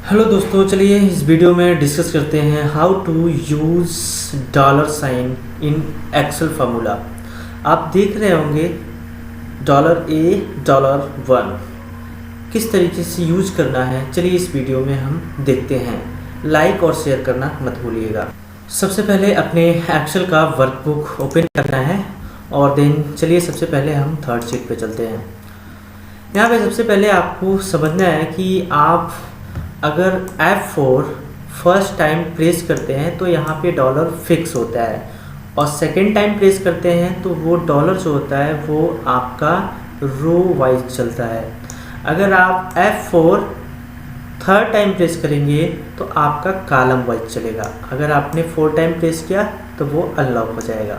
Hello दोस्तों, चलिए इस वीडियो में डिस्कस करते हैं how to use dollar sign in Excel formula. आप देख रहे होंगे $A$1 किस तरीके से यूज करना है। चलिए इस वीडियो में हम देखते हैं। लाइक और शेयर करना मत भूलिएगा। सबसे पहले अपने एक्सेल का वर्कबुक ओपन करना है और देन चलिए सबसे पहले हम थर्ड शीट पे चलते हैं। यहाँ पे सबसे पहले आपको समझना है कि आप अगर F4 फर्स्ट टाइम प्रेस करते हैं तो यहाँ पे डॉलर फिक्स होता है और सेकेंड टाइम प्रेस करते हैं तो वो डॉलर जो होता है वो आपका रो वाइज चलता है। अगर आप F4 थर्ड टाइम प्रेस करेंगे तो आपका कॉलम वाइज चलेगा। अगर आपने 4 टाइम प्रेस किया तो वो अनलॉक हो जाएगा।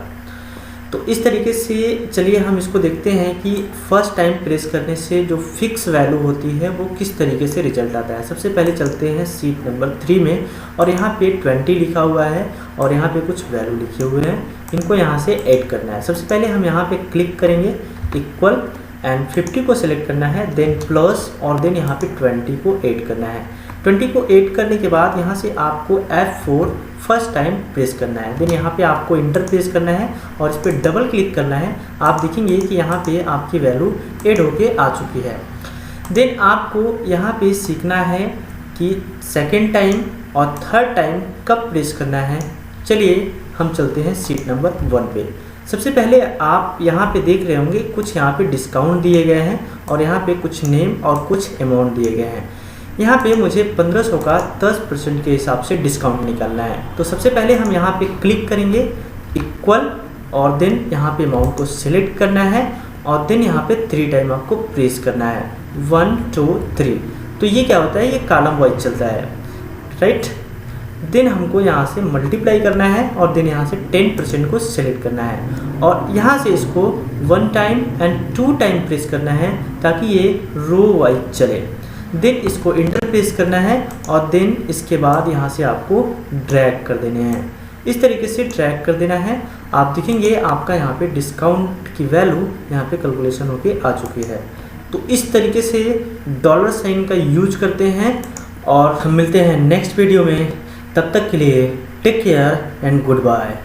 तो इस तरीके से चलिए हम इसको देखते हैं कि फर्स्ट टाइम प्रेस करने से जो फिक्स वैल्यू होती है वो किस तरीके से रिजल्ट आता है। सबसे पहले चलते हैं शीट नंबर 3 में और यहाँ पे 20 लिखा हुआ है और यहाँ पे कुछ वैल्यू लिखे हुए हैं, इनको यहाँ से ऐड करना है। सबसे पहले हम यहाँ पे क्लिक करेंगे, इक्वल एंड 50 को सिलेक्ट करना है, देन प्लस और देन यहाँ पे 20 को ऐड करना है। 20 को ऐड करने के बाद यहाँ से आपको F4 फर्स्ट टाइम प्रेस करना है, देन यहाँ पे आपको इंटर प्रेस करना है और इस पर डबल क्लिक करना है। आप देखेंगे कि यहाँ पे आपकी वैल्यू ऐड होके आ चुकी है। देन आपको यहाँ पे सीखना है कि सेकेंड टाइम और थर्ड टाइम कब प्रेस करना है। चलिए हम चलते हैं शीट नंबर 1 पे। सबसे पहले आप यहाँ पे देख रहे होंगे कुछ यहाँ पे डिस्काउंट दिए गए हैं और यहाँ पे कुछ नेम और कुछ अमाउंट दिए गए हैं। यहाँ पे मुझे 1500 का 10% के हिसाब से डिस्काउंट निकालना है। तो सबसे पहले हम यहाँ पे क्लिक करेंगे, इक्वल और देन यहाँ पे अमाउंट को सिलेक्ट करना है और देन यहाँ पे 3 टाइम आपको प्रेस करना है, 1 2 3। तो ये क्या होता है, ये कॉलम वाइज चलता है, राइट। देन हमको यहाँ से मल्टीप्लाई करना है और देन यहाँ से 10% को सिलेक्ट करना है और यहाँ से इसको 1 टाइम एंड 2 टाइम प्रेस करना है ताकि ये रो वाइज चले। देन इसको इंटर प्रेस करना है और देन इसके बाद यहाँ से आपको ड्रैग कर देने हैं। इस तरीके से ड्रैग कर देना है। आप देखेंगे आपका यहाँ पे डिस्काउंट की वैल्यू यहाँ पे कैलकुलेशन होके आ चुकी है। तो इस तरीके से डॉलर साइन का यूज करते हैं और हम मिलते हैं नेक्स्ट वीडियो में। तब तक के लिए take care and good bye.